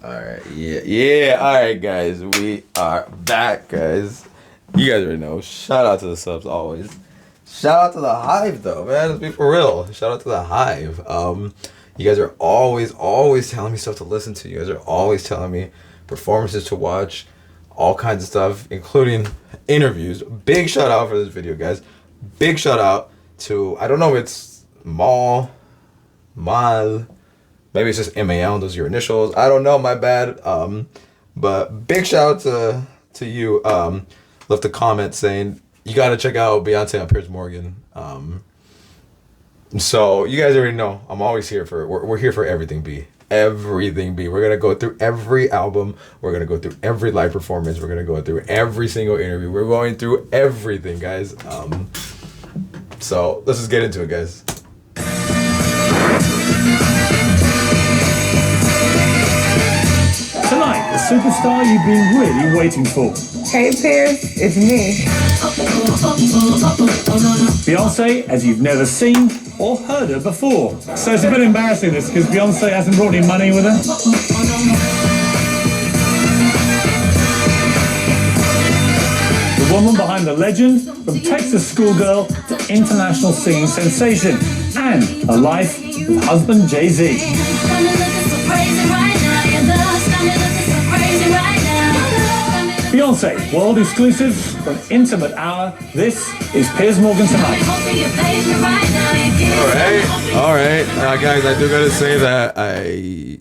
Alright, yeah, alright guys, we are back, guys. You guys already know. Shout out to the subs always. Shout out to the Hive though, man. Let's be for real. Shout out to the Hive. You guys are always telling me stuff to listen to. You guys are always telling me performances to watch, all kinds of stuff, including interviews. Big shout out for this video, guys. Big shout out to, I don't know if it's Mal, maybe it's just MAL, those are your initials. I don't know, my bad. But big shout out to you. Left a comment saying you gotta check out Beyonce on Piers Morgan. So you guys already know I'm always here for we're here for everything B. Everything B. We're gonna go through every album. We're gonna go through every live performance. We're gonna go through every single interview. We're going through everything, guys. So let's just get into it, guys. Tonight, the superstar you've been really waiting for. Hey Piers, it's me. Beyonce, as you've never seen or heard her before. So it's a bit embarrassing this, because Beyonce hasn't brought any money with her. The woman behind the legend, from Texas schoolgirl to international singing sensation, and a life with husband Jay-Z. Beyonce, world exclusive for an intimate hour. This is Piers Morgan Tonight. All right. Guys, I do gotta say that I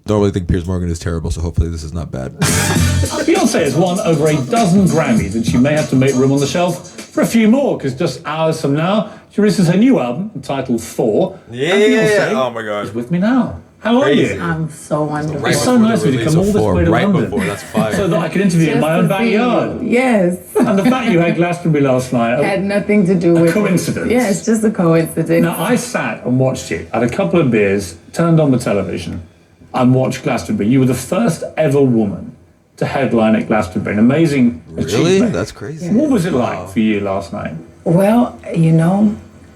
normally think Piers Morgan is terrible, so hopefully this is not bad. Beyonce has won over a dozen Grammys, and she may have to make room on the shelf for a few more, because just hours from now, she releases her new album entitled 4. Yeah. And Beyonce Oh my God. is with me now. How are you? I'm so wonderful. It's so nice of you to come all this way to London, that's fire. so that I can interview you in my own backyard. Yes. And the fact you had Glastonbury last night, Had nothing to do with coincidence. Yeah, it's just a coincidence. Now, I sat and watched you, had a couple of beers, turned on the television, and watched Glastonbury. You were the first ever woman to headline at Glastonbury. An amazing Really? achievement. That's crazy. What was it like for you last night? Well,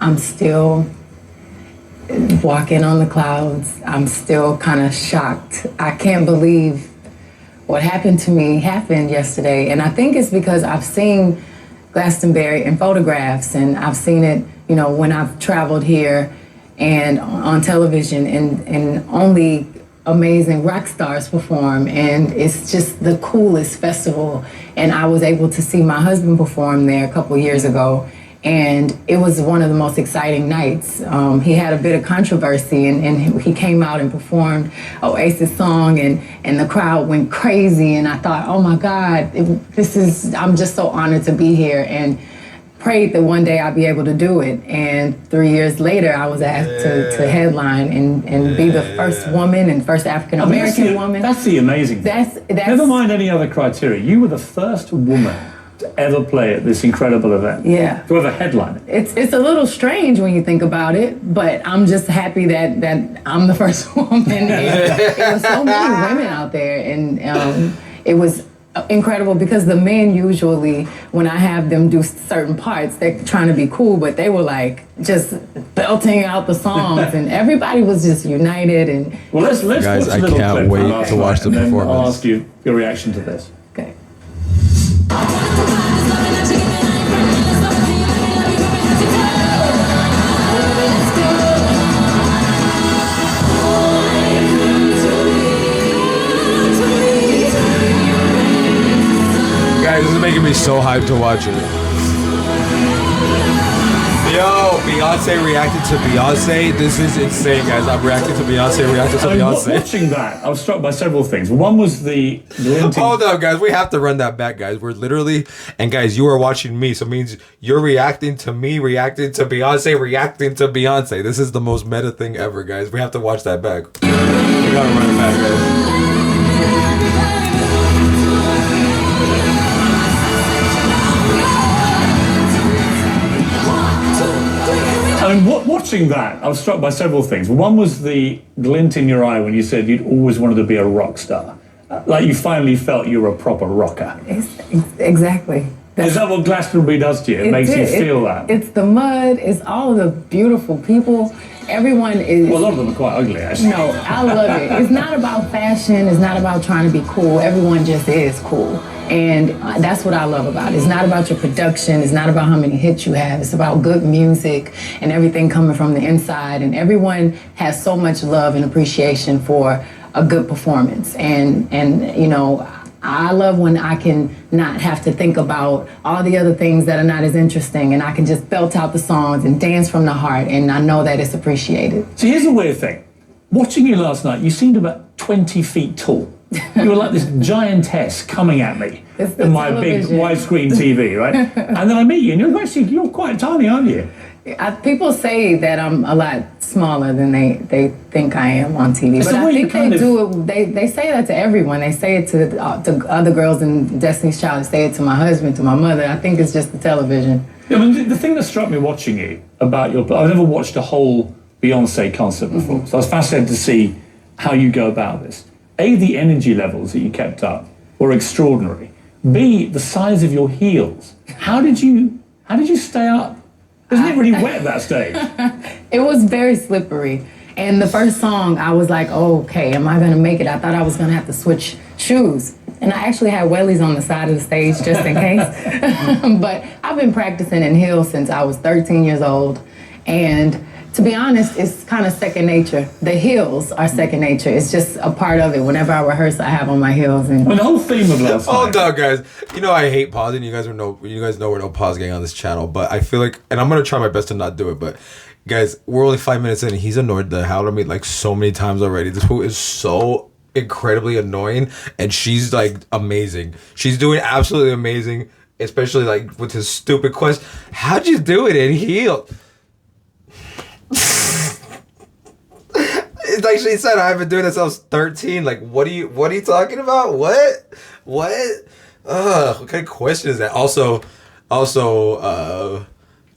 I'm still walking on the clouds. I'm still kind of shocked. I can't believe what happened to me happened yesterday. And I think it's because I've seen Glastonbury in photographs, and I've seen it, when I've traveled here and on television, and only amazing rock stars perform, and it's just the coolest festival. And I was able to see my husband perform there a couple years ago, and it was one of the most exciting nights. He had a bit of controversy, and he came out and performed Oasis song, and the crowd went crazy, and I thought, oh my God, I'm just so honored to be here, and prayed that one day I'd be able to do it. And 3 years later, I was asked to headline and be the first woman and first African American woman. That's the amazing thing. That's Never mind any other criteria. You were the first woman to ever play at this incredible event. Yeah. To ever headline it. It's a little strange when you think about it, but I'm just happy that I'm the first woman. There was so many women out there, and it was incredible, because the men usually, when I have them do certain parts, they're trying to be cool, but they were like just belting out the songs, and everybody was just united. And well, let's guys, watch a I little can't clip wait from last to watch night, the and then performance. I'll ask you your reaction to this. okay. Guys, this is making me so hyped to watch it. Yo, Beyonce reacted to Beyonce. This is insane, guys. I'm reacting to Beyonce, reacting to Beyonce. Watching that, I was struck by several things. One was the glinting... Hold up, guys. We have to run that back, guys. We're literally... And, guys, you are watching me, so it means you're reacting to me, reacting to Beyonce, reacting to Beyonce. This is the most meta thing ever, guys. We have to watch that back. We gotta run it back, guys. I mean, watching that, I was struck by several things. One was the glint in your eye when you said you'd always wanted to be a rock star. Like you finally felt you were a proper rocker. Exactly. Is that what Glastonbury does to you? It makes you feel that? It's the mud, it's all of the beautiful people, everyone is. Well, a lot of them are quite ugly, actually. No, I love it. It's not about fashion. It's not about trying to be cool. Everyone just is cool. And that's what I love about it. It's not about your production. It's not about how many hits you have. It's about good music and everything coming from the inside. And everyone has so much love and appreciation for a good performance. And you know, I love when I can not have to think about all the other things that are not as interesting, and I can just belt out the songs and dance from the heart, and I know that it's appreciated. So here's the weird thing. Watching you last night, you seemed about 20 feet tall. You were like this giantess coming at me in my big widescreen TV, right? And then I meet you, and you're quite tiny, aren't you? People say that I'm a lot smaller than they think I am on TV, but I think they do it. They say that to everyone. They say it to other girls in Destiny's Child. They say it to my husband, to my mother. I think it's just the television. Yeah, I mean, the thing that struck me watching you about I've never watched a whole Beyonce concert before, so I was fascinated to see how you go about this. A, the energy levels that you kept up were extraordinary. B, the size of your heels. How did you stay up? Isn't it really wet that stage? It was very slippery. And the first song, I was like, oh, okay, am I gonna make it? I thought I was gonna have to switch shoes. And I actually had wellies on the side of the stage just in case. But I've been practicing in heels since I was 13 years old. And to be honest, it's kind of second nature. The heels are second nature. It's just a part of it. Whenever I rehearse, I have on my heels. And the whole theme of last night. Hold on, guys. You know I hate pausing. You guys know we're no pause gang on this channel. But I feel like, and I'm gonna try my best to not do it. But guys, we're only 5 minutes in, and he's annoyed the hell out of me like so many times already. This fool is so incredibly annoying, and she's like amazing. She's doing absolutely amazing, especially like with his stupid question. How'd you do it in heels? It's like she said, I've been doing this since I was 13. Like, what are you talking about? What? What kind of question is that? Also,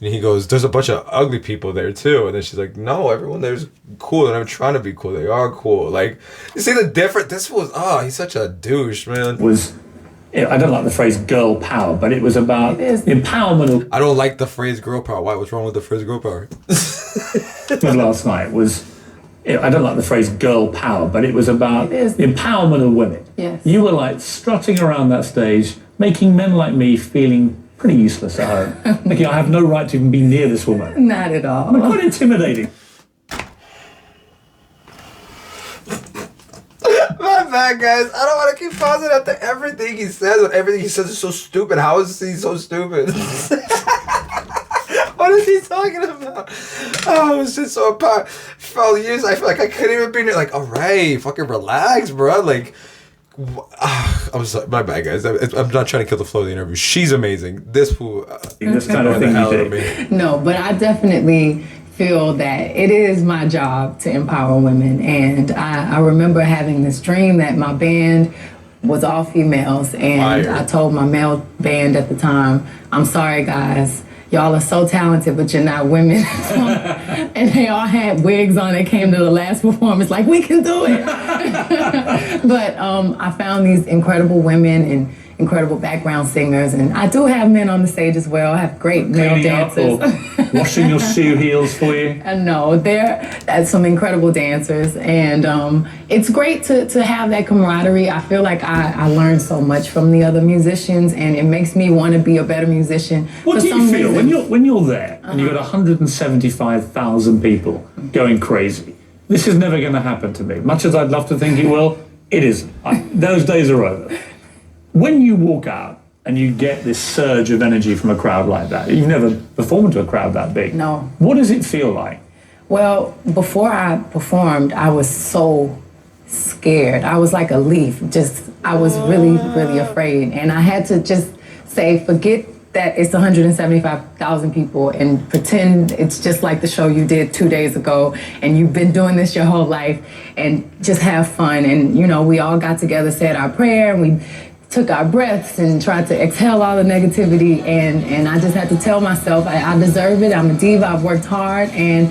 he goes, there's a bunch of ugly people there too. And then she's like, no, everyone there's cool, and I'm trying to be cool. They are cool. Like, you see the difference? This was, he's such a douche, man. I don't like the phrase girl power, but it was about empowerment. I don't like the phrase girl power. Why? What's wrong with the phrase girl power? Last night was, I don't like the phrase girl power, but it was about empowerment of women. Yes. You were like strutting around that stage, making men like me feeling pretty useless at home. Thinking I have no right to even be near this woman. Not at all. I'm quite intimidating. My bad, guys. I don't want to keep pausing after everything he says. When everything he says is so stupid. How is he so stupid? What is he talking about? Oh, it was just so apart. For years, I feel like I couldn't even be near. Like, all right, fucking relax, bro. Like, I'm sorry, my bad, guys. I'm not trying to kill the flow of the interview. She's amazing. This fool. This kind of thing you do. No, but I definitely feel that it is my job to empower women. And I remember having this dream that my band was all females. And I told my male band at the time, I'm sorry, guys. Y'all are so talented, but you're not women. And they all had wigs on. They came to the last performance like, we can do it. But I found these incredible women and incredible background singers. And I do have men on the stage as well. I have great male dancers. Washing your shoe heels for you. No, they're some incredible dancers. And it's great to have that camaraderie. I feel like I learned so much from the other musicians, and it makes me want to be a better musician. What do you feel when you're there and you've got 175,000 people going crazy? This is never going to happen to me. Much as I'd love to think it will, it isn't. Those days are over. When you walk out and you get this surge of energy from a crowd like that, you've never performed to a crowd that big. No. What does it feel like? Well, before I performed, I was so scared. I was like a leaf. I was really, really afraid. And I had to just say, forget that it's 175,000 people and pretend it's just like the show you did 2 days ago and you've been doing this your whole life, and just have fun. And, we all got together, said our prayer, and we took our breaths and tried to exhale all the negativity, and I just had to tell myself I deserve it. I'm a diva. I've worked hard, and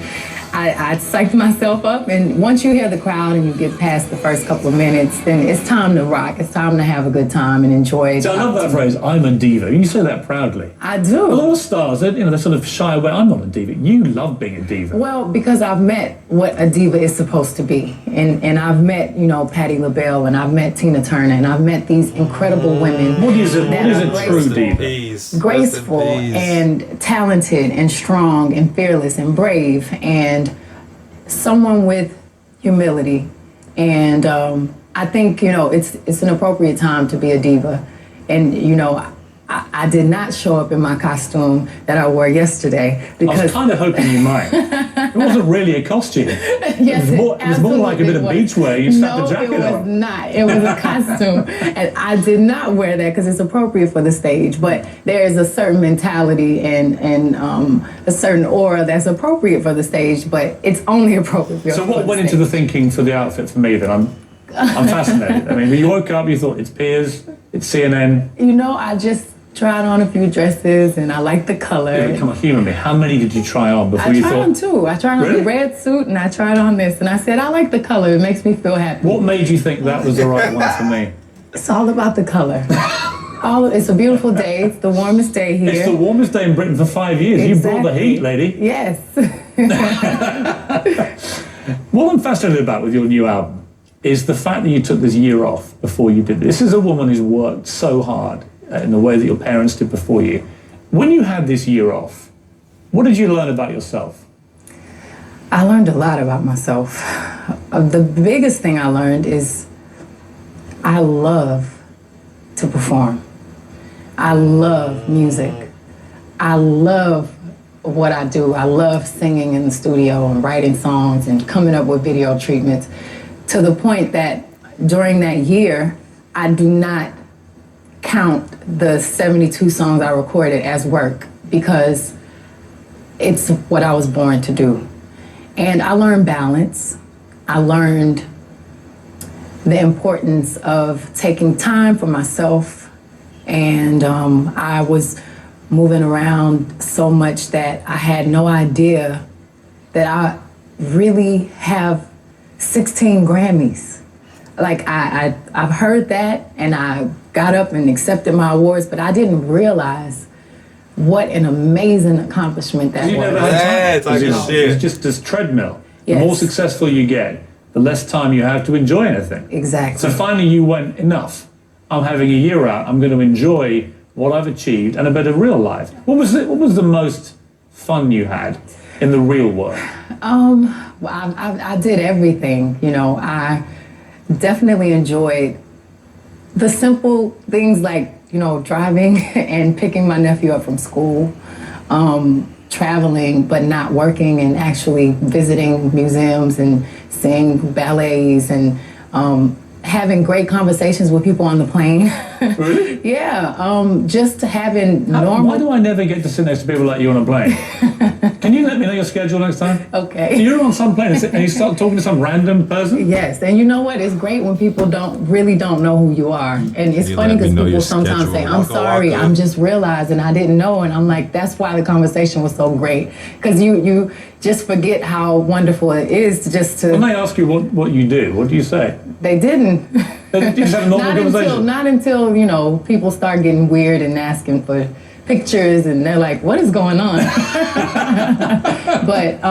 I psyched myself up, and once you hear the crowd and you get past the first couple of minutes, then it's time to rock. It's time to have a good time and enjoy it. So I love that phrase, I'm a diva. You say that proudly. I do. A lot of stars, they sort of shy away. I'm not a diva. You love being a diva. Well, because I've met what a diva is supposed to be. And I've met, Patti LaBelle, and I've met Tina Turner, and I've met these incredible women. What is a true diva? Peace. Graceful and talented and strong and fearless and brave and someone with humility. And I think, it's an appropriate time to be a diva. And, I did not show up in my costume that I wore yesterday because I was kind of hoping you might. It wasn't really a costume. Yes, it was more like a bit of beachwear. You slapped the jacket on. No, it was not. It was a costume. And I did not wear that because it's appropriate for the stage. But there is a certain mentality and a certain aura that's appropriate for the stage, but it's only appropriate for So what went into the thinking for the outfit for me then? I'm fascinated. I mean, when you woke up, you thought, it's Piers, it's CNN. I just tried on a few dresses and I liked the color. Yeah, come on, humor me. How many did you try on before you thought? I tried on two. I tried on Really? the red suit and I tried on this and I said, I like the color. It makes me feel happy. What made you think that was the right one for me? It's all about the color. It's a beautiful day. It's the warmest day here. It's the warmest day in Britain for 5 years. Exactly. You brought the heat, lady. Yes. What I'm fascinated about with your new album is the fact that you took this year off before you did this. This is a woman who's worked so hard in the way that your parents did before you. When you had this year off, what did you learn about yourself? I learned a lot about myself. The biggest thing I learned is I love to perform. I love music. I love what I do. I love singing in the studio and writing songs and coming up with video treatments, to the point that during that year, I do not count the 72 songs I recorded as work because it's what I was born to do. And I learned balance. I learned the importance of taking time for myself. And I was moving around so much that I had no idea that I really have 16 Grammys. Like I've heard that and I got up and accepted my awards, but I didn't realize what an amazing accomplishment that was. It's like shit. It's just this treadmill. Yes. The more successful you get, the less time you have to enjoy anything. Exactly. So finally you went, enough. I'm having a year out. I'm going to enjoy what I've achieved and a bit of real life. What was the most fun you had in the real world? Well, I did everything. I definitely enjoyed the simple things like, driving and picking my nephew up from school, traveling but not working and actually visiting museums and seeing ballets and having great conversations with people on the plane. Really? Yeah, just having normal... Why do I never get to sit next to people like you on a plane? Can you let me know your schedule next time? Okay. So you're on some plane and you start talking to some random person? Yes, and you know what? It's great when people don't know who you are. And it's You funny let me because know your people sometimes schedule. say, I'm Waka sorry, waka. I'm just realizing I didn't know. And I'm like, that's why the conversation was so great. Because you just forget how wonderful it is to... When they ask you what you do, what do you say? They didn't. You just have a normal conversation? Not until, people start getting weird and asking for pictures and they're like, what is going on? But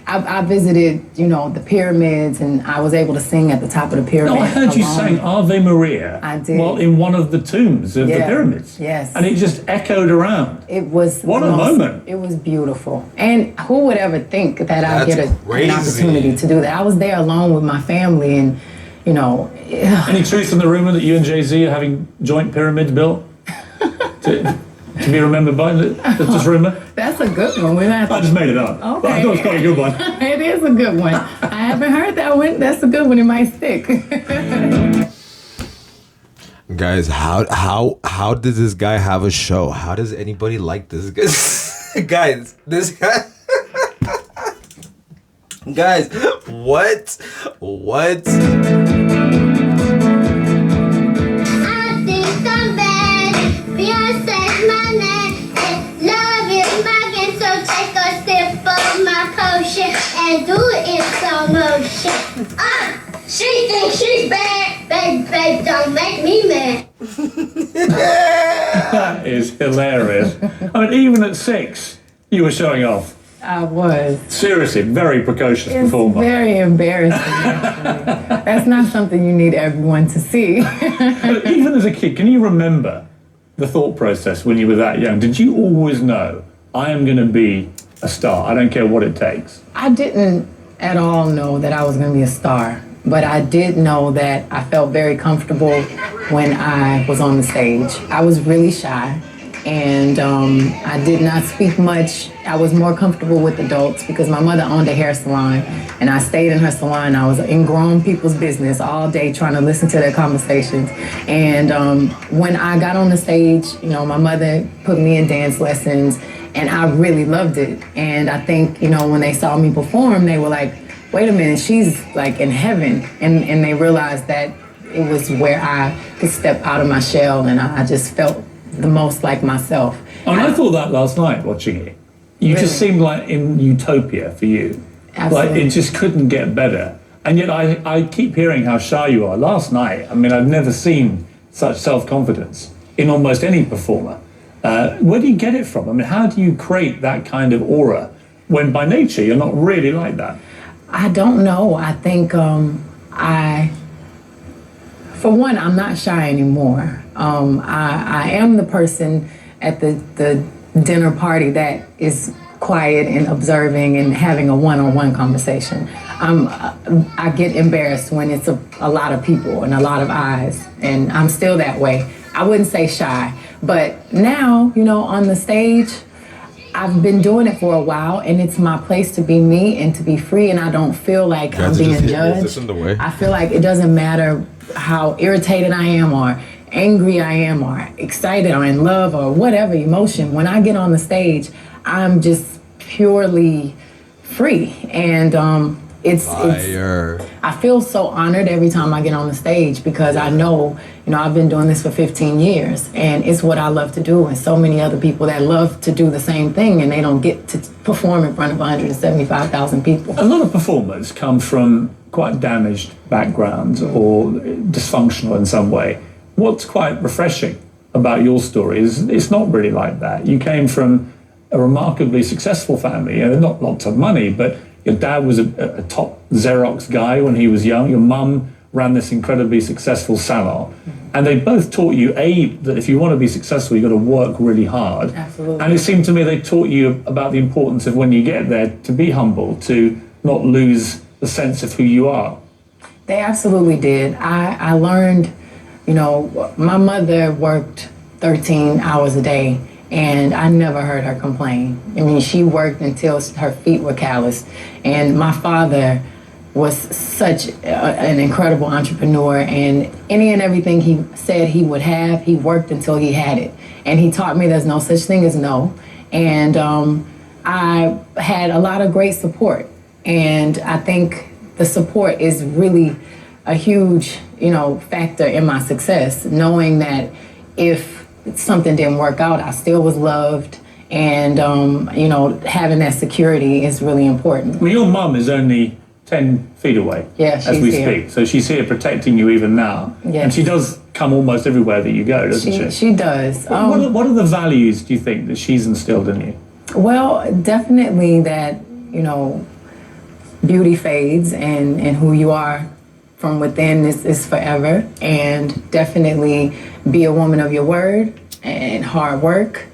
I visited, the pyramids and I was able to sing at the top of the pyramid. No, I heard you sang Ave Maria. I did. Well, in one of the tombs of the pyramids. Yes. And it just echoed around. It was... What a moment. It was beautiful. And who would ever think that I'd get an crazy. opportunity to do that? I was there alone with my family and, Any truth in the rumor that you and Jay-Z are having joint pyramids built? To be remembered by? That's just rumor? That's a good one. I just made it up. Okay. But I thought it was quite a good one. It is a good one. I haven't heard that one. That's a good one. It might stick. Guys, how does this guy have a show? How does anybody like this guy? Guys, this guy... Guys, what? I think I'm bad. Beyonce's my name. And love is my game. So take a sip of my potion and Babe, don't make me mad. That is hilarious. I mean, even at 6, you were showing off. I was. Seriously, very precocious It's performer. very embarrassing, actually. That's not something you need everyone to see. But even as a kid, can you remember the thought process when you were that young? Did you always know, I am going to be a star, I don't care what it takes? I didn't at all know that I was going to be a star, but I did know that I felt very comfortable when I was on the stage. I was really shy, and I did not speak much. I was more comfortable with adults because my mother owned a hair salon, and I stayed in her salon. I was in grown people's business all day trying to listen to their conversations. And when I got on the stage, you know, my mother put me in dance lessons, and I really loved it. And I think, you know, when they saw me perform, they were like, wait a minute, she's like in heaven. And they realized that it was where I could step out of my shell, and I just felt the most like myself. And I thought that last night watching it. You just seemed like in utopia for you. Absolutely. Like it just couldn't get better. And yet I keep hearing how shy you are. Last night, I mean, I've never seen such self-confidence in almost any performer. Where do you get it from? I mean, how do you create that kind of aura when by nature you're not really like that? I don't know. I think for one, I'm not shy anymore. I am the person at the dinner party that is quiet and observing and having a one-on-one conversation. I get embarrassed when it's a lot of people and a lot of eyes, and I'm still that way. I wouldn't say shy, but now, you know, on the stage, I've been doing it for a while, and it's my place to be me and to be free, and I don't feel like I'm being judged. I feel like it doesn't matter how irritated I am or angry I am or excited or in love or whatever emotion. When I get on the stage, I'm just purely free, and it's I feel so honored every time I get on the stage because I know, you know, I've been doing this for 15 years, and it's what I love to do, and so many other people that love to do the same thing, and they don't get to perform in front of 175,000 people. A lot of performers come from quite damaged backgrounds or dysfunctional in some way. What's quite refreshing about your story is it's not really like that. You came from a remarkably successful family, you know, not lots of money, but your dad was a top Xerox guy when he was young. Your mum ran this incredibly successful salon. And they both taught you, A, that if you want to be successful, you've got to work really hard. Absolutely. And it seemed to me they taught you about the importance of when you get there to be humble, to not lose the sense of who you are. They absolutely did. I learned, you know, my mother worked 13 hours a day, and I never heard her complain. I mean, she worked until her feet were calloused. And my father was such an incredible entrepreneur, and any and everything he said he would have, he worked until he had it. And he taught me there's no such thing as no. And I had a lot of great support. And I think the support is really a huge, you know, factor in my success, knowing that if something didn't work out, I still was loved, and you know, having that security is really important. I mean, your mum is only 10 feet away as we speak, so she's here protecting you even now. Yes. And she does come almost everywhere that you go, doesn't she? She does. What are the values, do you think, that she's instilled in you? Well, definitely that, you know, beauty fades, and who you are from within is forever, and definitely be a woman of your word and hard work.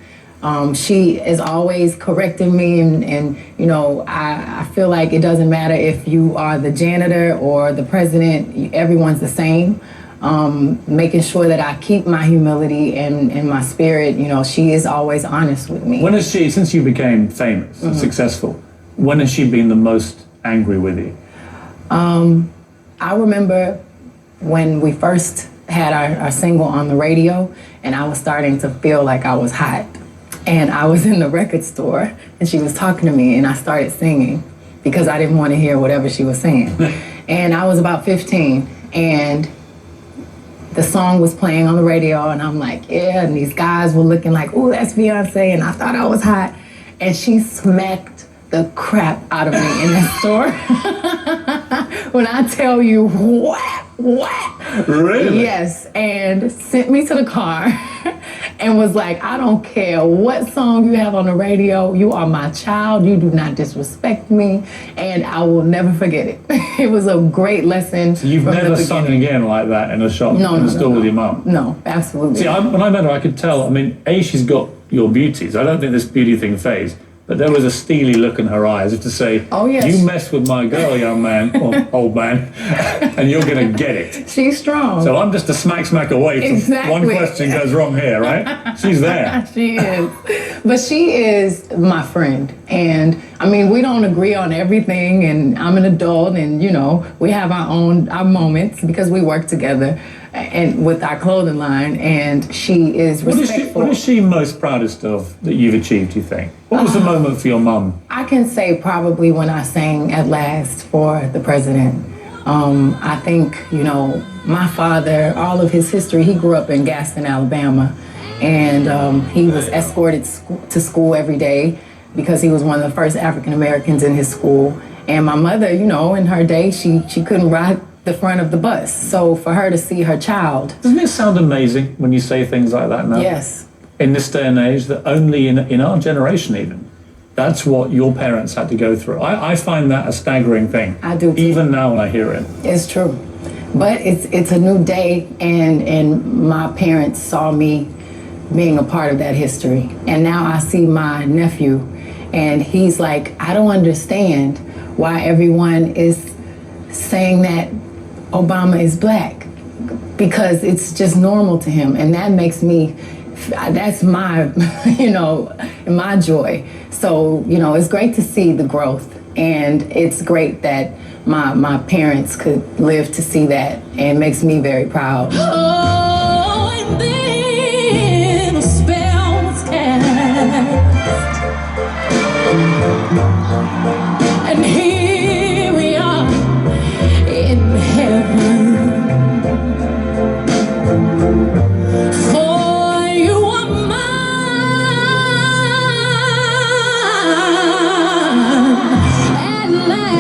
She is always correcting me, and you know, I feel like it doesn't matter if you are the janitor or the president, everyone's the same. Making sure that I keep my humility and my spirit, you know, she is always honest with me. When has she, since you became famous and successful, when has she been the most angry with you? I remember when we first had our single on the radio, and I was starting to feel like I was hot. And I was in the record store, and she was talking to me, and I started singing because I didn't want to hear whatever she was saying. And I was about 15, and the song was playing on the radio, and I'm like, yeah, and these guys were looking like, ooh, that's Beyonce, and I thought I was hot. And she smacked the crap out of me in that store. When I tell you, what? Really? Yes, and sent me to the car and was like, I don't care what song you have on the radio, you are my child, you do not disrespect me, and I will never forget it. It was a great lesson. So you've from never the sung beginning. again like that in a shop, No, in no, a store no, with no. your mum? No, absolutely. See, when I met her, I could tell, I mean, A, she's got your beauties. I don't think this beauty thing phased, but there was a steely look in her eyes as to say, Oh, yes. you mess with my girl, young man, or old man, and you're going to get it. She's strong. So I'm just a smack away from Exactly. one question goes wrong here, right? She's there. She is. But she is my friend. And I mean, we don't agree on everything, and I'm an adult, and you know, we have our moments because we work together and with our clothing line, and she is respectful. What is she most proudest of that you've achieved, do you think? What was the moment for your mum? I can say probably when I sang At Last for the president. I think, you know, my father, all of his history, he grew up in Gaston, Alabama, and he was escorted to school every day because he was one of the first African Americans in his school. And my mother, you know, in her day, she couldn't ride the front of the bus. So for her to see her child. Doesn't it sound amazing when you say things like that now? Yes. In this day and age, that only in our generation even, that's what your parents had to go through. I find that a staggering thing. I do too. Even now when I hear it. It's true. But it's a new day, and my parents saw me being a part of that history. And now I see my nephew, and he's like, I don't understand why everyone is saying that Obama is black, because it's just normal to him, and that makes me, that's my, you know, my joy. So, you know, it's great to see the growth, and it's great that my parents could live to see that, and it makes me very proud. Oh, and then a spell was cast, and here we are in heaven. For you are mine at last.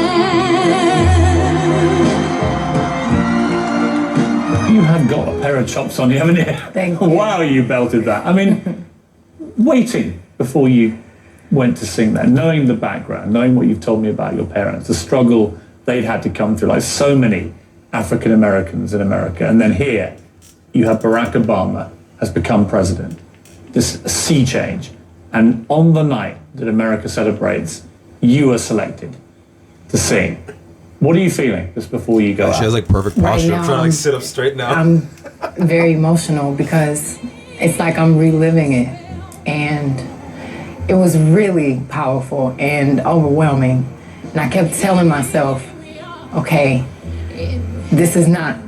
You have got a pair of chops on you, haven't you? Thank you. Wow, you belted that. I mean, waiting before you went to sing that, knowing the background, knowing what you've told me about your parents, the struggle they'd had to come through, like so many African Americans in America. And then here, you have Barack Obama has become president. This sea change. And on the night that America celebrates, you are selected to sing. What are you feeling just before you go She out? has like perfect Right posture. now, I'm trying to like sit up straight now. I'm very emotional because it's like I'm reliving it, and it was really powerful and overwhelming. And I kept telling myself, okay, this is not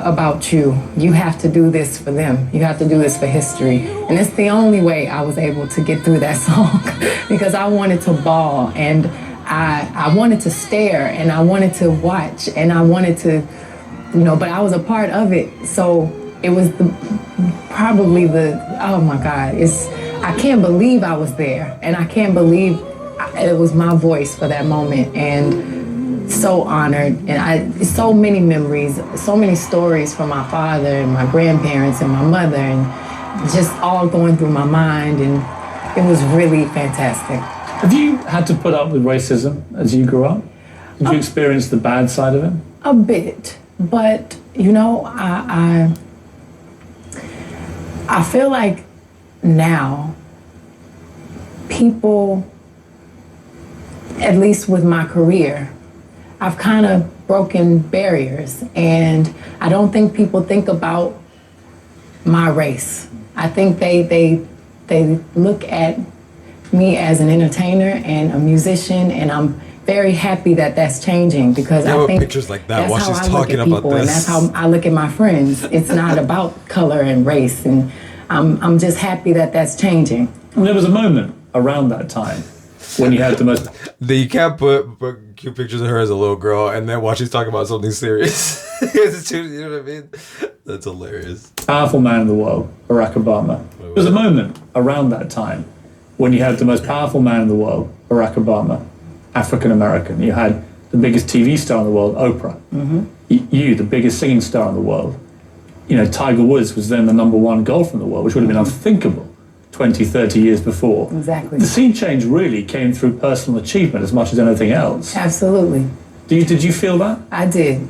about you. You have to do this for them. You have to do this for history. And it's the only way I was able to get through that song because I wanted to bawl, and I wanted to stare, and I wanted to watch, and I wanted to, you know, but I was a part of it. So it was probably oh my God, I can't believe I was there, and I can't believe it was my voice for that moment, and so honored. And so many memories, so many stories from my father and my grandparents and my mother, and just all going through my mind, and it was really fantastic. Have you had to put up with racism as you grew up? Did you experience the bad side of it? A bit, but you know, I feel like now people, at least with my career, I've kind of broken barriers, and I don't think people think about my race. I think they look at me as an entertainer and a musician, and I'm very happy that that's changing, because There I were think pictures like that that's while how she's I look talking at about people, and this. that's how I look at my friends. It's not about color and race, and I'm just happy that that's changing. And there was a moment around that time when you had the most You can't put cute pictures of her as a little girl and then while she's talking about something serious. You know what I mean? That's hilarious. powerful man in the world, Barack Obama. There was a moment around that time when you had the most powerful man in the world, Barack Obama, African American. You had the biggest TV star in the world, Oprah. you, the biggest singing star in the world, you know, Tiger Woods was then the #1 golfer in the world, which would have been unthinkable 20, 30 years before. Exactly. The sea change really came through personal achievement as much as anything else. Absolutely. Did you feel that? I did.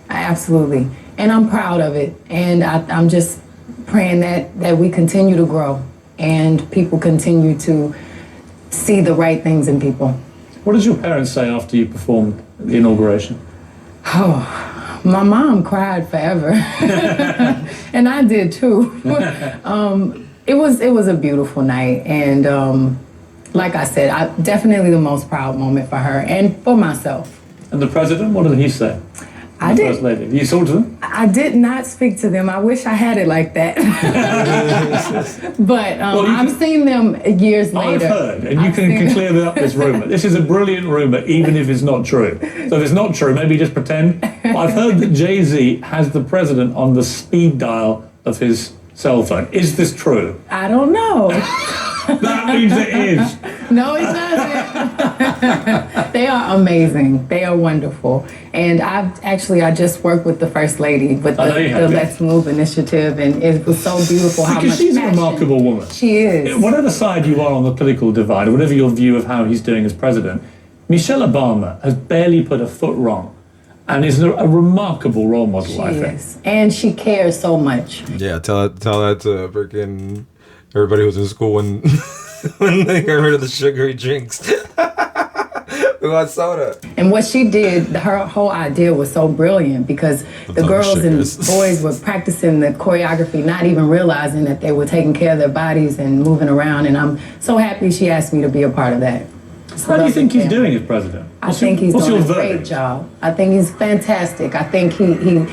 Absolutely. And I'm proud of it. And I'm just praying that we continue to grow and people continue to see the right things in people. What did your parents say after you performed the inauguration? Oh, my mom cried forever. And I did too. It was a beautiful night. And like I said, definitely the most proud moment for her and for myself. And the president, what did he say? I The did. First lady. You talked to them? I did not speak to them. I wish I had it like that. But I've seen them years later. I've heard, and you can clear up this rumor. This is a brilliant rumor, even if it's not true. So if it's not true, maybe just pretend. I've heard that Jay-Z has the president on the speed dial of his cell phone. Is this true? I don't know. That means it is. No, it doesn't. They are amazing. They are wonderful. And I just worked with the First Lady with I know you have, the yeah. Let's Move initiative, and it was so beautiful how Because much she's passion. a remarkable woman. She is. Whatever side you are on the political divide, or whatever your view of how he's doing as president, Michelle Obama has barely put a foot wrong and is a remarkable role model, She I think. is. And she cares so much. Yeah, tell that to freaking everybody who was in school when when they got rid of the sugary drinks. We want soda. And what she did, her whole idea was so brilliant because the Love girls and sugars. boys were practicing the choreography, not even realizing that they were taking care of their bodies and moving around. And I'm so happy she asked me to be a part of that. How do you think he's doing as president? I think he's doing a great job. I think he's fantastic. I think he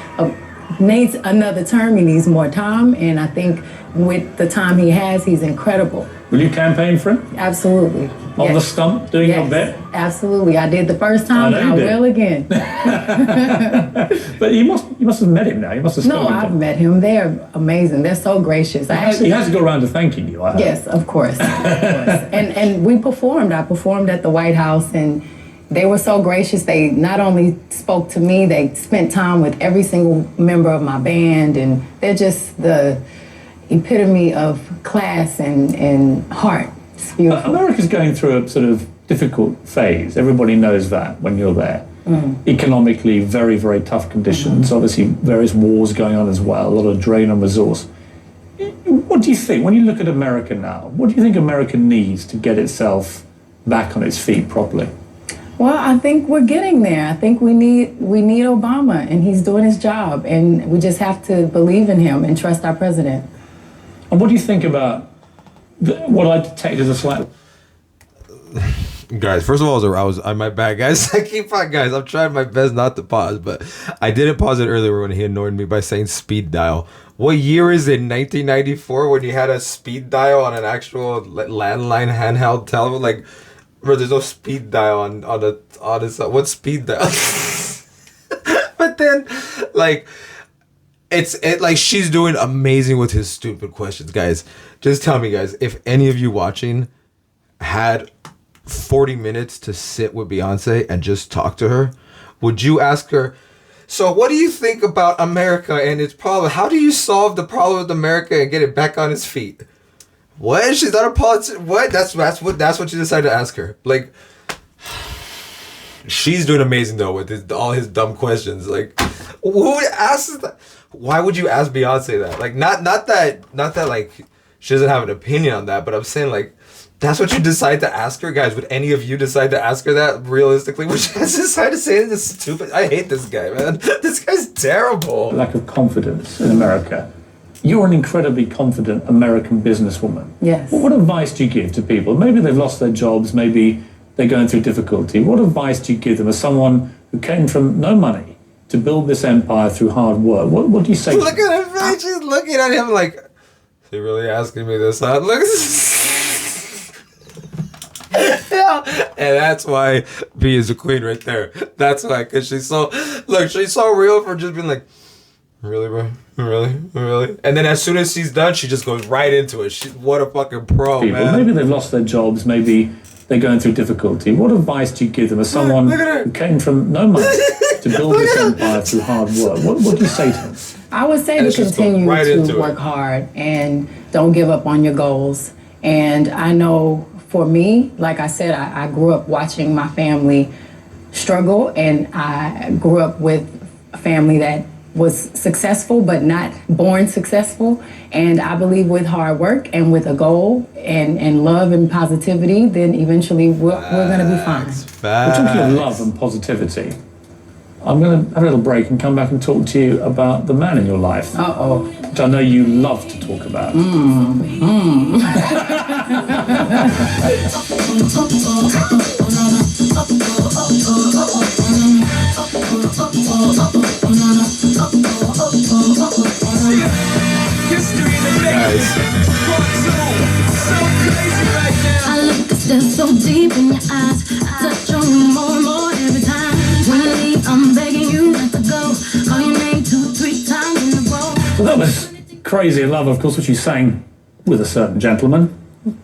needs another term. He needs more time. And I think with the time he has, he's incredible. Will you campaign for him? Absolutely. On the stump, doing your bit? Absolutely. I did the first time, I and know I you did. will again. But you must have met him now. You must have No, spoken to I've him. met him. They're amazing. They're so gracious. He has to go around to thanking you, I heard. Yes, of course. And we performed. I performed at the White House, and they were so gracious. They not only spoke to me, they spent time with every single member of my band, and they're just the epitome of class and heart. It's beautiful. America's going through a sort of difficult phase. Everybody knows that when you're there. Economically, very, very tough conditions. Obviously, various wars going on as well, a lot of drain on resource. What do you think, when you look at America now, what do you think America needs to get itself back on its feet properly? Well, I think we're getting there. I think we need Obama, and he's doing his job, and we just have to believe in him and trust our president. And what do you think about what I detect as a slight... Guys, first of all, I'm my bad, guys. Guys, I'm trying my best not to pause, but I didn't pause it earlier when he annoyed me by saying speed dial. What year is it? 1994 when you had a speed dial on an actual landline handheld telephone? Like, bro, there's no speed dial on what speed dial? But then, like, it's like she's doing amazing with his stupid questions, guys. Just tell me, guys, if any of you watching had 40 minutes to sit with Beyonce and just talk to her, would you ask her, so what do you think about America and its problem? How do you solve the problem with America and get it back on its feet? What? She's not a politician. What? That's what you decided to ask her. Like, she's doing amazing though with all his dumb questions. Like, who asks that? Why would you ask Beyonce that? Like, not that like she doesn't have an opinion on that, but I'm saying, like, that's what you decide to ask her, guys. Would any of you decide to ask her that realistically? Would you guys decide to say this stupid? I hate this guy, man. This guy's terrible. Lack of confidence in America. You're an incredibly confident American businesswoman. Yes. What advice do you give to people? Maybe they've lost their jobs, maybe they're going through difficulty. What advice do you give them as someone who came from no money to build this empire through hard work? What do you say? Look at her face. She's looking at him like, is he really asking me this? Huh? Look. Yeah. And that's why B is a queen right there. That's why, because she's so real for just being like, really, bro? Really? And then as soon as she's done, she just goes right into it. What a fucking pro, People, man. maybe they've lost their jobs, maybe they're going through difficulty. What advice do you give them as someone Look at her. who came from no money to build this empire through hard work, what do you say to them? I would say And to it's just go continue right into to it. work hard and don't give up on your goals. And I know for me, like I said, I grew up watching my family struggle, and I grew up with a family that was successful but not born successful. And I believe with hard work and with a goal and love and positivity, then eventually we're going to be fine. We're talking of love and positivity. I'm going to have a little break and come back and talk to you about the man in your life, Uh-oh. which I know you love to talk about. I look still so deep in your eyes. I touch on you more and more every time. When you leave, I'm begging you not to go. Call your name 2-3 times in a row. So that was Crazy in Love, of course, which you sang with a certain gentleman,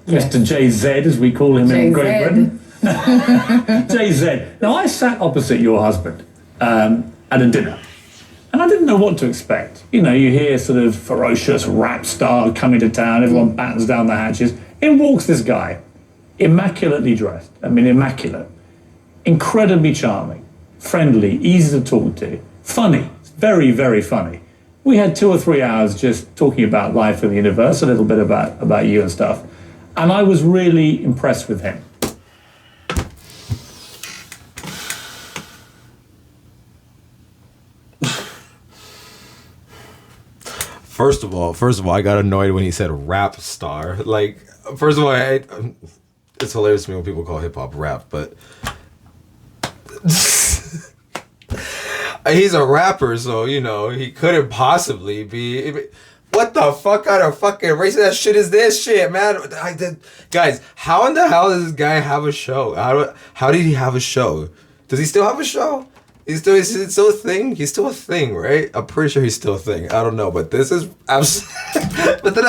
Mr. JZ, as we call him in Great Britain. JZ. Now, I sat opposite your husband at a dinner, and I didn't know what to expect. You know, you hear sort of ferocious rap star coming to town, everyone battens down the hatches. In walks this guy, immaculately dressed. I mean, immaculate. Incredibly charming, friendly, easy to talk to, funny, very, very funny. We had 2 or 3 hours just talking about life and the universe, a little bit about you and stuff. And I was really impressed with him. First of all, I got annoyed when he said rap star. Like, first of all, it's hilarious to me when people call hip hop rap, but he's a rapper, so you know he couldn't possibly be. What the fuck kind of fucking racist that shit is this shit, man? Guys, how in the hell does this guy have a show? How did he have a show? Does he still have a show? Is it still a thing? He's still a thing, right? I'm pretty sure he's still a thing. I don't know, but this is absolutely. But then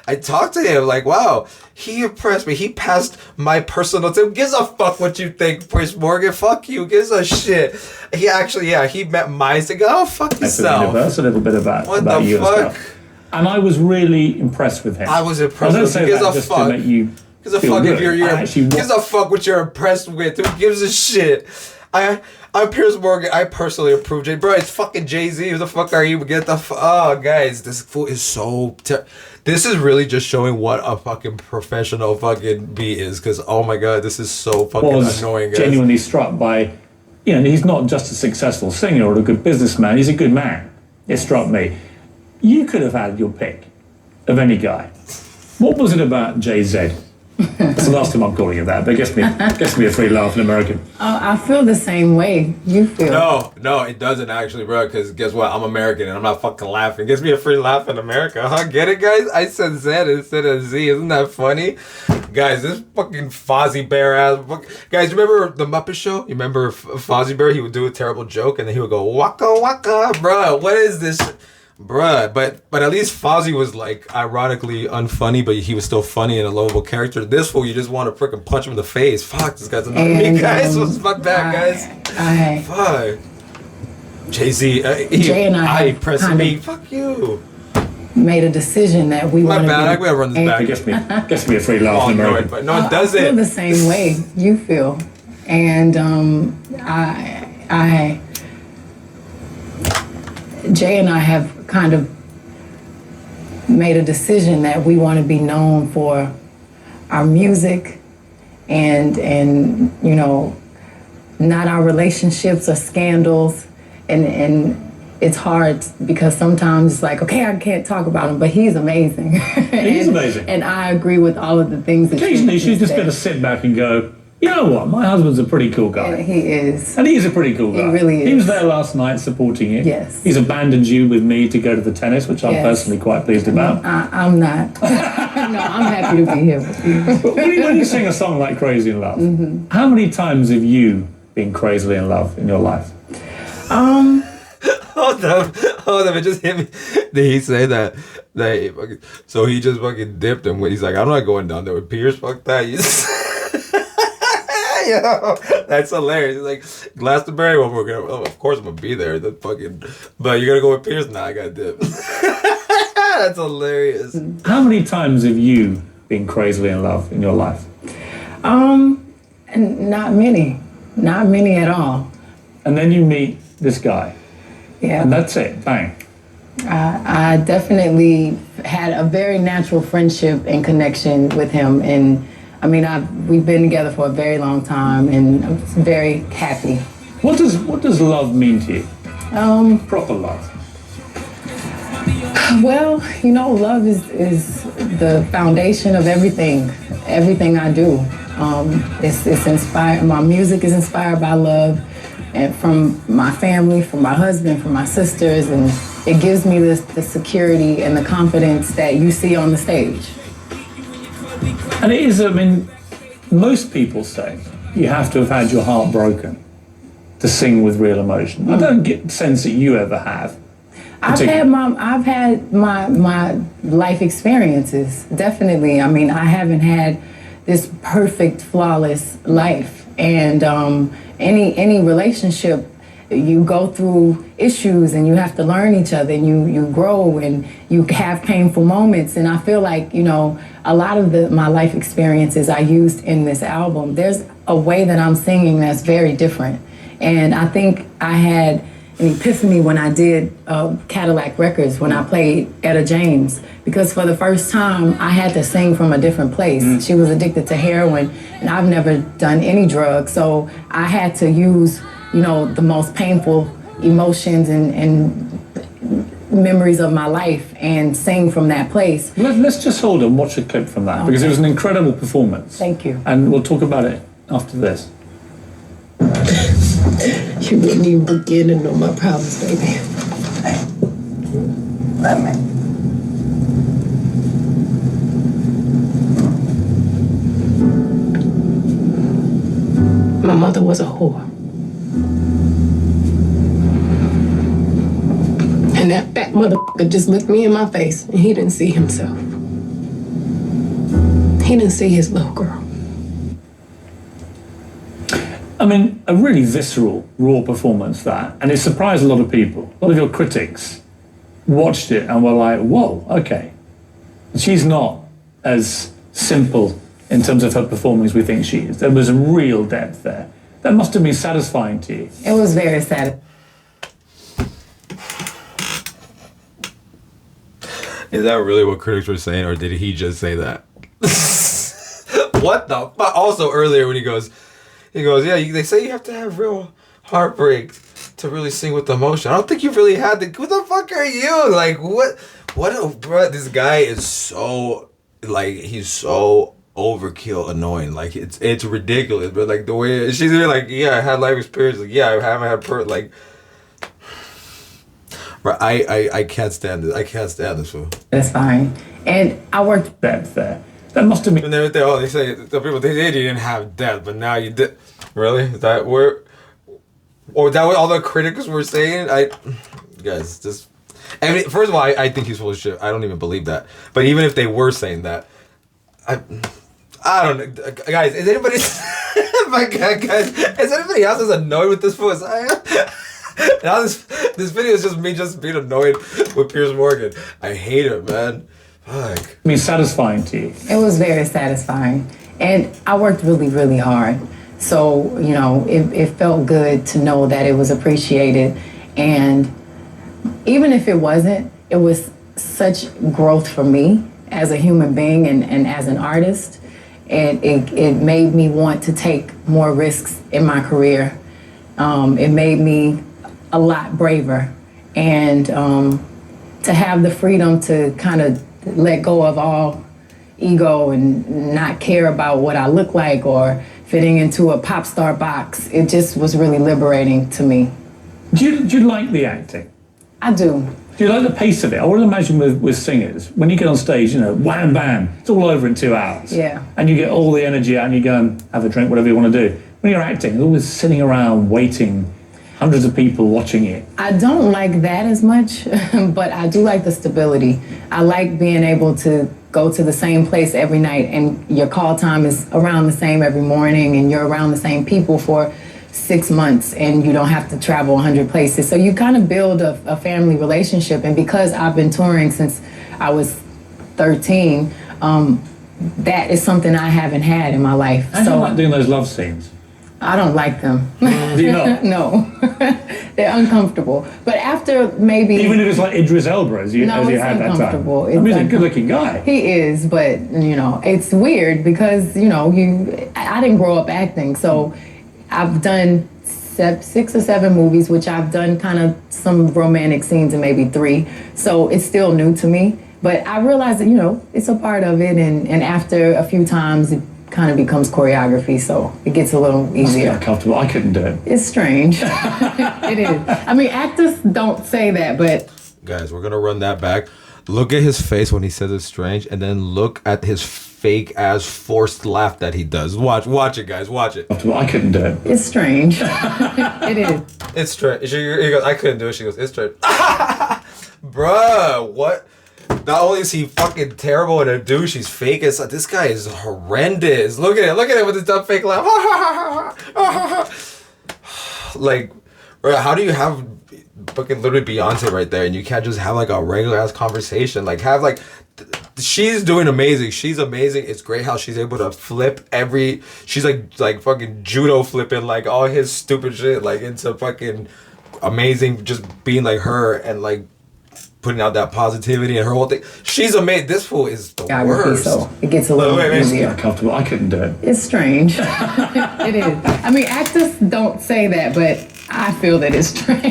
I talked to him like, wow, he impressed me. He passed my personal tip. Gives a fuck what you think, Piers Morgan. Fuck you. Gives a shit. He actually, he met my thing. Oh, fuck yourself. That's a little bit about you and stuff. And I was really impressed with him. I was impressed with him. Gives a fuck. Gives a fuck if you're gives a fuck what you're impressed with. Who gives a shit? I'm Piers Morgan. I personally approve Jay. Bro, it's fucking Jay-Z. Who the fuck are you? Get the oh, guys, this fool is so. This is really just showing what a fucking professional fucking beat is. Because oh my god, this is so fucking annoying. Guys. Genuinely struck by, you know, he's not just a successful singer or a good businessman. He's a good man. It struck me. You could have had your pick of any guy. What was it about Jay-Z? That's the last time I'm calling you that, but it gets me a free laugh in American. Oh, I feel the same way you feel. No, it doesn't actually, bro, because guess what? I'm American and I'm not fucking laughing. It gets me a free laugh in America, huh? Get it, guys? I said Z instead of Z. Isn't that funny? Guys, this fucking Fozzie Bear ass. Guys, remember the Muppet Show? You remember Fozzie Bear? He would do a terrible joke and then he would go, waka waka. Bro, what is this? Bruh, but at least Fozzie was like ironically unfunny, but he was still funny and a lovable character. This fool, you just want to freaking punch him in the face. Fuck, this guy's annoying me, guys. What's fuck that, guys? Fuck. Jay-Z, Jay and I press me. Fuck you. Made a decision that we want to. My bad. I gotta run this back. It gets me a free laugh in American. But no one does it. I feel the same way you feel, and Jay and I have kind of made a decision that we want to be known for our music and you know, not our relationships or scandals, and it's hard because sometimes it's like, okay, I can't talk about him, but he's amazing. He's amazing. And I agree with all of the things that occasionally she's just going to sit back and go, you know what, my husband's a pretty cool guy. And he is. And he's a pretty cool guy. He really is. He was there last night supporting you. Yes. He's abandoned you with me to go to the tennis, which I'm personally quite pleased about. I'm not. No, I'm happy to be here with you. When you sing a song like Crazy in Love, how many times have you been crazily in love in your life? Hold up, it just hit me. Did he say that so he just fucking dipped him when he's like, I'm not going down there with Piers, fuck that. Yo, that's hilarious. He's like, Glastonbury, well, of course I'm gonna be there. The fucking, but you gotta go with Piers. Nah, I got dip. That's hilarious. How many times have you been crazily in love in your life? Not many at all. And then you meet this guy, Yeah. and that's it, bang. I definitely had a very natural friendship and connection with him, and I mean, we've been together for a very long time, and I'm just very happy. What does love mean to you? Proper love. Well, you know, love is the foundation of everything I do. It's inspired. My music is inspired by love, and from my family, from my husband, from my sisters, and it gives me the security and the confidence that you see on the stage. And it is, I mean, most people say you have to have had your heart broken to sing with real emotion. I don't get the sense that you ever have. I've had my life experiences, definitely. I mean, I haven't had this perfect, flawless life. And any relationship, you go through issues and you have to learn each other, and you grow and you have painful moments. And I feel like, you know, a lot of my life experiences I used in this album. There's a way that I'm singing that's very different. And I think I had an epiphany when I did Cadillac Records, when I played Etta James, because for the first time I had to sing from a different place. She was addicted to heroin, and I've never done any drugs, so I had to use, you know, the most painful emotions and memories of my life and sing from that place. Let's just hold and watch a clip from that, because it was an incredible performance. Thank you. And we'll talk about it after this. You wouldn't even begin to know my problems, baby. Let me. My mother was a whore. And that fat motherfucker just looked me in my face, and he didn't see himself. He didn't see his little girl. I mean, a really visceral, raw performance, that. And it surprised a lot of people. A lot of your critics watched it and were like, whoa, okay. She's not as simple in terms of her performing as we think she is. There was a real depth there. That must have been satisfying to you. It was very sad. Is that really what critics were saying, or did he just say that? What the fuck? Also, earlier when he goes, yeah, they say you have to have real heartbreak to really sing with emotion. I don't think you've really had the. Who the fuck are you? Like, what? Bro, this guy is so, like, he's so overkill annoying. Like, it's ridiculous. But, like, the way she's like, yeah, I had life experience. Like, yeah, I haven't had like. Bro, I can't stand this. I can't stand this fool. That's fine. And I worked Depth there. That must have been. And everything, they say, the people, they said you didn't have depth, but now you did. Really? Is that where? Or that what all the critics were saying? Guys, just. I mean, first of all, I think he's full of shit. I don't even believe that. But even if they were saying that, I don't know. Guys, is anybody. My God, guys. Is anybody else as annoyed with this fool as I am? Now this video is just me just being annoyed with Piers Morgan. I hate it, man. Fuck. I mean, satisfying to you. It was very satisfying. And I worked really, really hard. So, you know, it felt good to know that it was appreciated. And even if it wasn't, it was such growth for me as a human being and as an artist. And it made me want to take more risks in my career. It made me a lot braver. And to have the freedom to kind of let go of all ego and not care about what I look like or fitting into a pop star box. It just was really liberating to me. Do you like the acting? I do. Do you like the pace of it? I would imagine with singers, when you get on stage, you know, wham, bam, it's all over in 2 hours. Yeah. And you get all the energy out and you go and have a drink, whatever you want to do. When you're acting, you're always sitting around waiting, hundreds of people watching it. I don't like that as much, but I do like the stability. I like being able to go to the same place every night and your call time is around the same every morning and you're around the same people for 6 months and you don't have to travel 100 places. So you kind of build a family relationship. And because I've been touring since I was 13, that is something I haven't had in my life. How do you like doing those love scenes? I don't like them. Do you not? No. They're uncomfortable. But after maybe... Even if it's like Idris Elba as you had that time. uncomfortable. I mean, he's a good-looking guy. He is, but, it's weird because, I didn't grow up acting. So I've done 6 or 7 movies, which I've done kind of some romantic scenes in maybe 3. So it's still new to me. But I realized that, it's a part of it. And after a few times, it kind of becomes choreography, so it gets a little easier. It's comfortable. I couldn't do it. It's strange. It is. I mean, actors don't say that, but... Guys, we're going to run that back. Look at his face when he says it's strange, and then look at his fake-ass forced laugh that he does. Watch it, guys. Watch it. I couldn't do it. It's strange. It is. It's strange. He goes, I couldn't do it. She goes, it's strange. Bruh, what? Not only is he fucking terrible and a douche, he's fake. It's like, this guy is horrendous. Look at it with his dumb fake laugh. Like, bro, how do you have fucking literally Beyonce right there and you can't just have like a regular ass conversation? Like, have like, she's doing amazing. She's amazing. It's great how she's able to flip she's like fucking judo flipping like all his stupid shit like into fucking amazing, just being like her and like putting out that positivity and her whole thing. She's amazing. This fool is the worst. So it gets a little easier. It's comfortable. I couldn't do it. It's strange. It is. I mean, actors don't say that, but I feel that it's strange.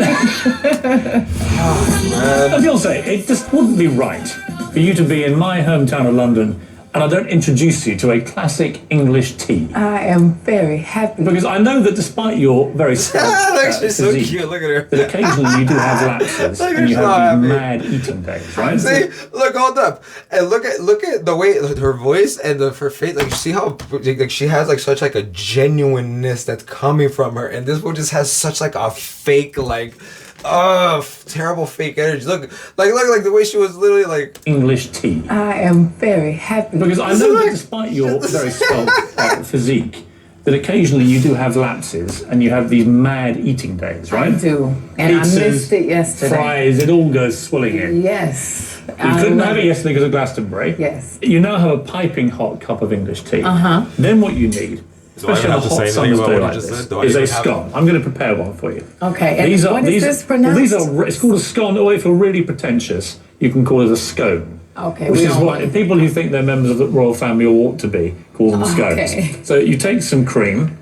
Beyonce, it just wouldn't be right for you to be in my hometown of London and I don't introduce you to a classic English tea. I am very happy. Because I know that despite your very she's physique, so cute. Look at her. that occasionally you do have lapses and you have these mad eating days, right? See, look, hold up, and look at the way her voice and her face. Like, see how like she has like such like a genuineness that's coming from her, and this one just has such like a fake like. Terrible fake energy. Look like the way she was literally like English tea. I am very happy. Because I know that despite your very svelte physique, that occasionally you do have lapses and you have these mad eating days, right? I do. And Pizzas, I missed it yesterday. Fries, it all goes swilling in. Yes. You couldn't have it yesterday because of Glastonbury. Yes. You now have a piping hot cup of English tea. Uh-huh. Then what you need, especially on a hot summer's day like just this, said? is a scone. I'm going to prepare one for you. Okay. And what is this pronounced? It's called a scone, or if you're really pretentious, you can call it a scone. Okay. Which is what people who think they're members of the royal family or ought to be call them scones. Okay. So you take some cream.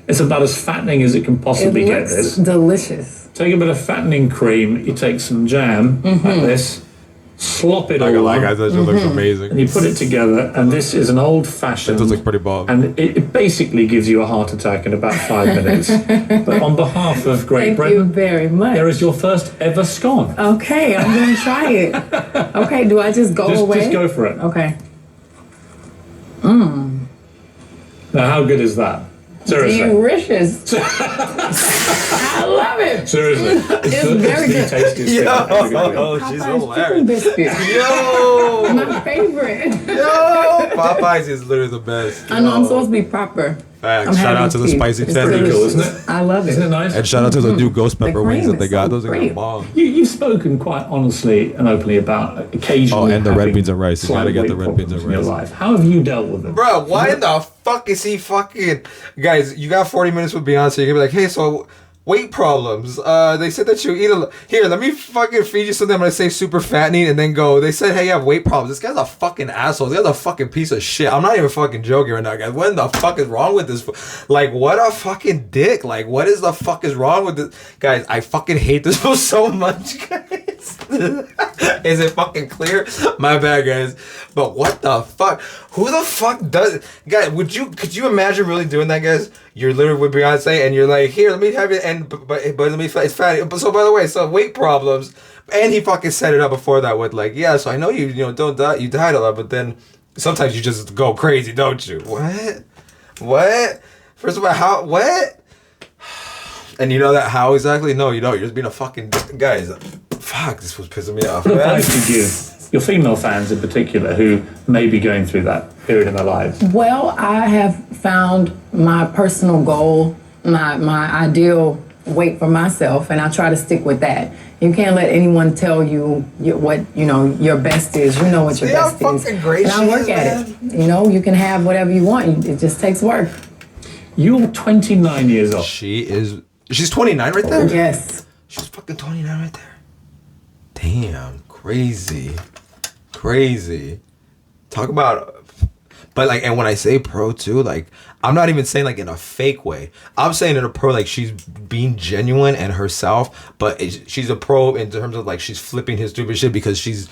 It's about as fattening as it can possibly get. This delicious. Take a bit of fattening cream. You take some jam like this. Slop it all like on, that just looks amazing. and you put it together. And this is an old-fashioned. It does look pretty bomb. And it basically gives you a heart attack in about 5 minutes. But on behalf of Great Thank Britain, you very much. there is your first ever scone. Okay, I'm going to try it. Okay, do I just go away? Just go for it. Okay. Now, how good is that? Seriously. Delicious. I love it. Seriously. It's very the good. tastiest thing I've ever eaten. Oh, she's Popeye's chicken biscuit. Yo, My favorite. Popeyes is literally the best. I know I'm supposed to be proper. Facts. I'm Shout out having to the tea. spicy It's tenders. Pretty cool, delicious. isn't it? I love Isn't it it. nice? And shout out to the new ghost pepper wings cream that they is got. so Those are great. bomb. You've spoken quite honestly and openly about occasionally. Oh, and the red having beans and rice. You gotta slight get the weight red beans and problems in your rice. life. How have you dealt with them? Bro, why in the fuck is he fucking... Guys, you got 40 minutes with Beyonce. You're gonna be like, hey, so... weight problems. They said that you eat here, let me fucking feed you something. I'm gonna say super fattening and then go. They said, hey, you have weight problems. This guy's a fucking asshole. This guy's a fucking piece of shit. I'm not even fucking joking right now, guys. What in the fuck is wrong with this? Like, what a fucking dick. Like, what is the fuck is wrong with this? Guys, I fucking hate this fool so much, guys. Is it fucking clear? My bad, guys. But what the fuck? Who the fuck does... Guys, could you imagine really doing that, guys? You're literally with Beyonce and you're like, here, let me have it, and but let me, it's fatty. But so by the way, so weight problems, and he fucking set it up before that with like, yeah, so I know you don't diet, you diet a lot, but then sometimes you just go crazy, don't you? What? First of all, how? What? And you know that how exactly? No, you don't. You're just being a fucking guys. Fuck, this was pissing me off. What advice did you give your female fans in particular who may be going through that period in their lives? Well, I have found my personal goal, my ideal weight for myself, and I try to stick with that. You can't let anyone tell you what your best is. You know what your best is. Great and I work at it. You can have whatever you want. It just takes work. You're 29 years old. She's 29 right there? Yes. She's fucking 29 right there. Damn, crazy. Crazy. Talk about, but like, and when I say pro too, like, I'm not even saying like in a fake way. I'm saying in a pro, like she's being genuine and herself, but she's a pro in terms of like she's flipping his stupid shit because she's,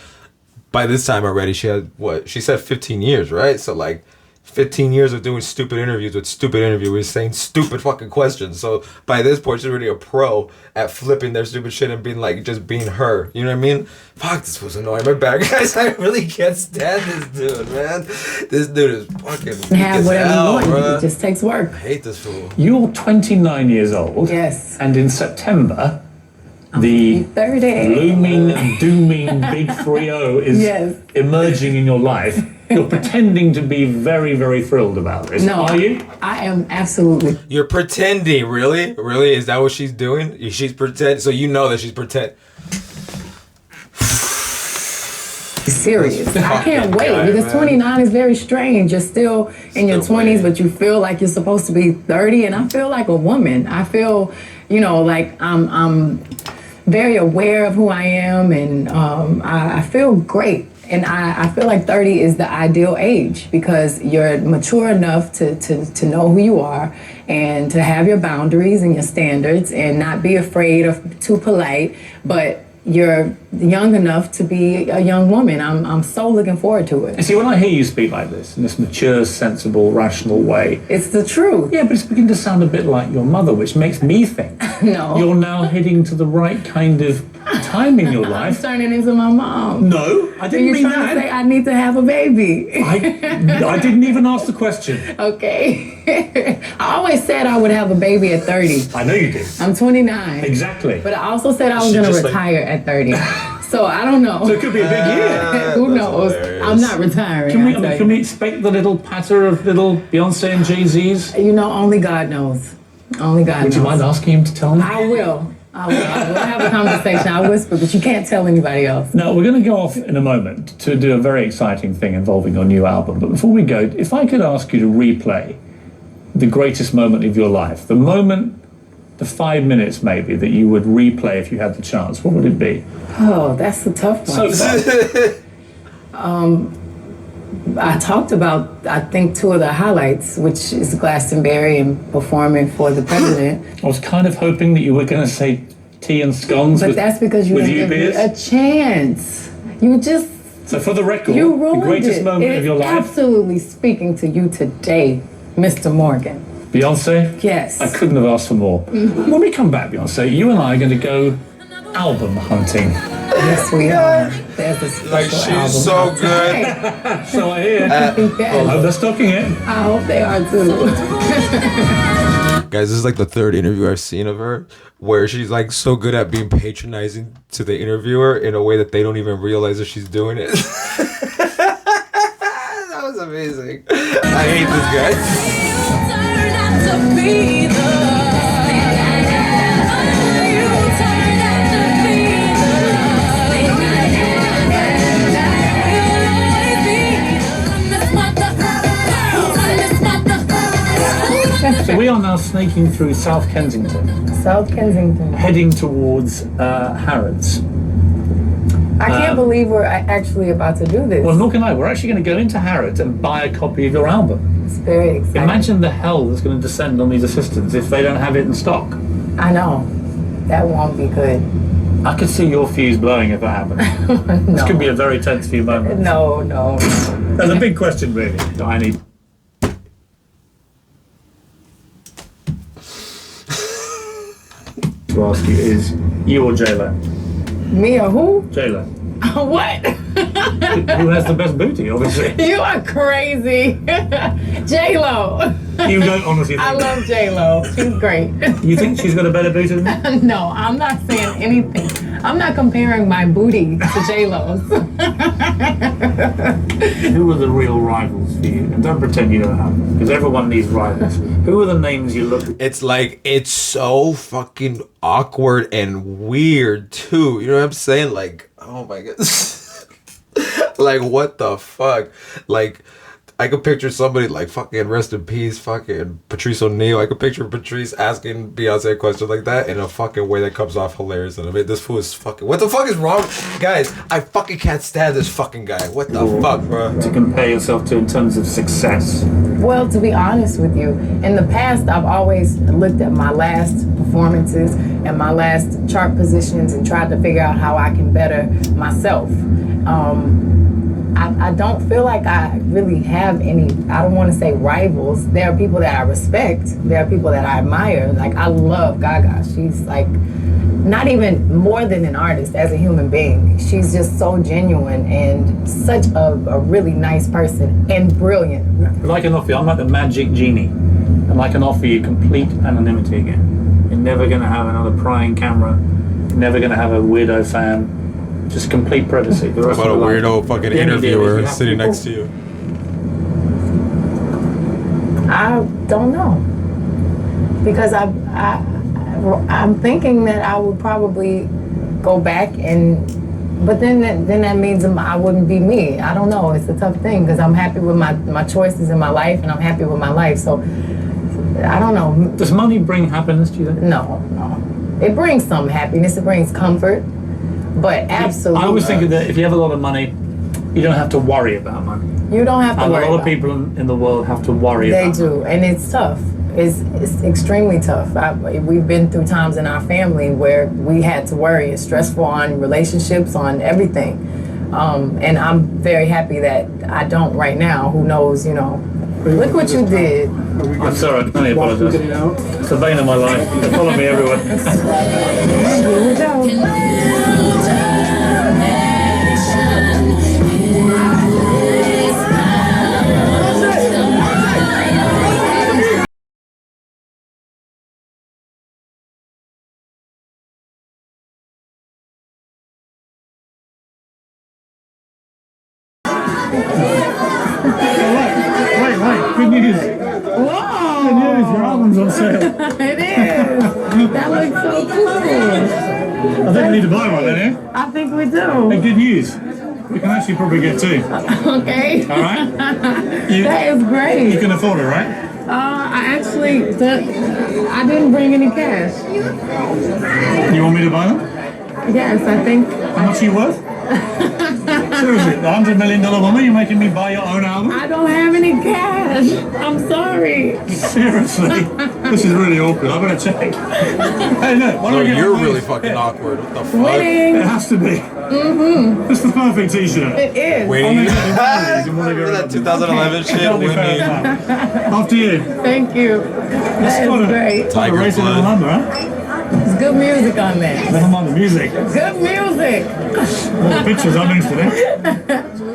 by this time already, she had what? She said 15 years, right? So like 15 years of doing stupid interviews with stupid interviewers saying stupid fucking questions. So by this point, she's already a pro at flipping their stupid shit and being like, just being her. You know what I mean? Fuck, this was annoying. My bad, guys. I really can't stand this dude, man. This dude is fucking weak Have as whatever hell, you want. bruh. It just takes work. I hate this fool. You're 29 years old. Yes. And in September, the 30. looming, dooming big 3-0 is Yes. emerging in your life. You're pretending to be very, very thrilled about this. No. Are you? I am absolutely. You're pretending, really? Really? Is that what she's doing? She's pretend. So you know that she's pretend. Serious. I can't wait guy, because man. 29 is very strange. You're still in your Still 20s, waiting. but you feel like you're supposed to be 30, and I feel like a woman. I feel, like I'm very aware of who I am, and I feel great. And I feel like 30 is the ideal age because you're mature enough to know who you are and to have your boundaries and your standards and not be afraid of too polite, but you're young enough to be a young woman. I'm so looking forward to it. See, when I hear you speak like this, in this mature, sensible, rational way, It's the truth. yeah, but it's beginning to sound a bit like your mother, which makes me think No. you're now heading to the right kind of time in your I'm life. turning into my mom. No, I didn't You're mean trying to say that. I need to have a baby. I didn't even ask the question. Okay. I always said I would have a baby at 30. I know you did. I'm 29. Exactly. But I also said I was She going to just, like- retire at 30. So I don't know. So it could be a big year. Who That's knows? hilarious. I'm not retiring. Can we expect the little patter of little Beyonce and Jay-Z's? Only God knows. Only God Would knows. you mind asking him to tell me? I will. We'll have a conversation. I'll whisper, but you can't tell anybody else. Now, we're going to go off in a moment to do a very exciting thing involving your new album. But before we go, if I could ask you to replay the greatest moment of your life, the moment, the 5 minutes maybe, that you would replay if you had the chance, what would it be? Oh, that's a tough one. So far. I talked about, I think, two of the highlights, which is Glastonbury and performing for the president. I was kind of hoping that you were going to say tea and scones But with, that's because you with didn't give me Piers. a chance. You just, So for the record, you the ruined greatest it. moment It's of your life, absolutely speaking to you today, Mr. Morgan. Beyonce? Yes. I couldn't have asked for more. When we come back, Beyonce, you and I are going to go album hunting. Yes, we are. There's a special Like, she's album so out good. today. So I hear. Yes. I hope they're stocking it. I hope they are too. Guys, this is like the third interview I've seen of her where she's like so good at being patronizing to the interviewer in a way that they don't even realize that she's doing it. That was amazing. I hate this guy. So we are now snaking through South Kensington, South Kensington. heading towards Harrods. I can't believe we're actually about to do this. Well, nor can I. We're actually going to go into Harrods and buy a copy of your album. It's very exciting. Imagine the hell that's going to descend on these assistants if they don't have it in stock. I know. That won't be good. I could see your fuse blowing if that happened. This could be a very tense few moments. No. There's a big question, really, that I need to ask you is, you or J-Lo? Me or who? J-Lo. What? Who has the best booty, obviously? You are crazy. J-Lo. You don't honestly think I love J-Lo. She's great. You think she's got a better booty than me? No, I'm not saying anything. I'm not comparing my booty to J-Lo's. Who are the real rivals for you? And don't pretend you don't have them, because everyone needs rivals. Who are the names you look at? It's like, it's so fucking awkward and weird too. You know what I'm saying? Like, oh my god. Like, what the fuck? Like, I could picture somebody like fucking rest in peace, fucking Patrice O'Neal. I could picture Patrice asking Beyonce a question like that in a fucking way that comes off hilarious. And I mean, this fool is fucking. What the fuck is wrong, guys? I fucking can't stand this fucking guy. What the fuck, bro? To compare yourself to in terms of success. Well, to be honest with you, in the past, I've always looked at my last performances and my last chart positions and tried to figure out how I can better myself. I don't feel like I really have any, I don't want to say rivals. There are people that I respect. There are people that I admire. Like, I love Gaga. She's like, not even more than an artist, as a human being. She's just so genuine and such a really nice person and brilliant. But I can offer you, I'm like the magic genie. And I can offer you complete anonymity again. You're never going to have another prying camera. You're never going to have a weirdo fan. Just complete privacy. The rest About a of the life. weirdo fucking The only deal is interviewer you have sitting people- next to you. I don't know. Because I'm thinking that I would probably go back but then that means I wouldn't be me. I don't know. It's a tough thing because I'm happy with my choices in my life and I'm happy with my life. So I don't know. Does money bring happiness to you then? No. It brings some happiness. It brings comfort. But absolutely. I always think that if you have a lot of money, you don't have to worry about money. You don't have to And worry a lot of about it. people in the world have to worry They about do, money. and it's tough. It's extremely tough. We've been through times in our family where we had to worry. It's stressful on relationships, on everything. And I'm very happy that I don't right now. Who knows, Look what you did. I'm sorry, I can only apologize. It's the bane of my life. They follow me everywhere. Here we go. Wait. Good news. Whoa! Good news. Your album's on sale. It is. That looks so cool. I think we need to buy one then, yeah? I think we do. Hey, good news. We can actually probably get two. Okay. All right? That is You great. can afford it, right? I didn't bring any cash. You want me to buy them? Yes, I think. How much are you worth? Seriously, the $100 million woman, you're making me buy your own album? I don't have any cash. I'm sorry. Seriously? This is really awkward. I better check. Hey, look, why No, don't we get you're one of really these? fucking Yeah. awkward. What the fuck? It Winning. has to be. Mm-hmm. It's the perfect t-shirt. It is. Winning. Remember that 2011 shit? Don't be fair, Winning. man. After you. Thank you. That is great. Tiger Race a little blood. number, huh? It's good music on there. Never mind the music. Good music. All the pictures I'm interested in.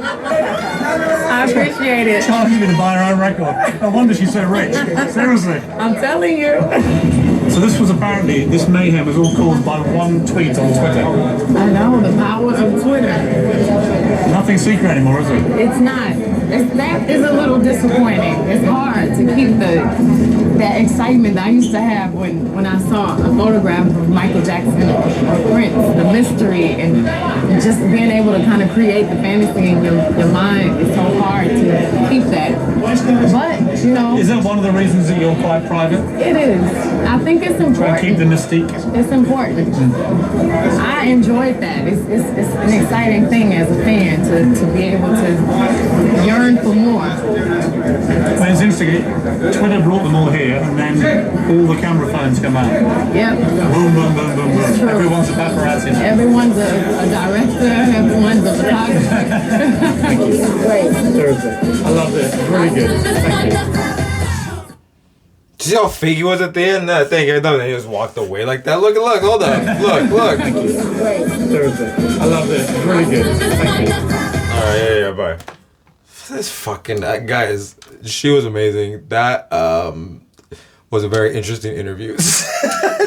I appreciate it. Charging me to buy her own record. No wonder she's so rich. Seriously. I'm telling you. So this mayhem was all caused by one tweet on Twitter. I know the power of Twitter. Nothing secret anymore, is it? It's not. That is a little disappointing. It's hard to keep that excitement that I used to have when I saw a photograph of Michael Jackson or Prince, the mystery and just being able to kind of create the fantasy in your mind. It's so hard to keep that. But, Is that one of the reasons that you're quite private? it is. I think it's Try and keep the important. mystique. It's important. I enjoyed that. It's an exciting thing as a fan to be able to yearn for more. Well, it's interesting. Twitter brought them all here, and then all the camera phones come out. Yep. Boom, boom, boom, boom, boom. True. Everyone's a paparazzi. Everyone's a director, everyone's a photographer. Great. Seriously. I love this. It's really good. Thank you. Did you see how fake he was at the end? That thing, every time he just walked away like that. Look, hold up. Look. Great. Seriously. I love this. It's really good. Thank you. Alright, yeah, bye. This fucking guys, she was amazing. That was a very interesting interview.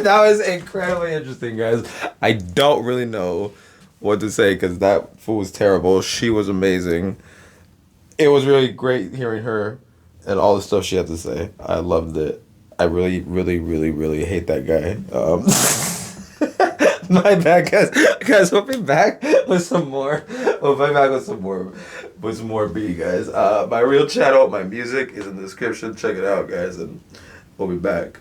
That was incredibly interesting, guys. I don't really know what to say because that fool was terrible. She was amazing. It was really great hearing her and all the stuff she had to say. I loved it. I really, really, really, really hate that guy. My bad, guys. Guys, we'll be back with some more. We'll be back with some more B, guys. My real channel, my music is in the description. Check it out, guys, and we'll be back.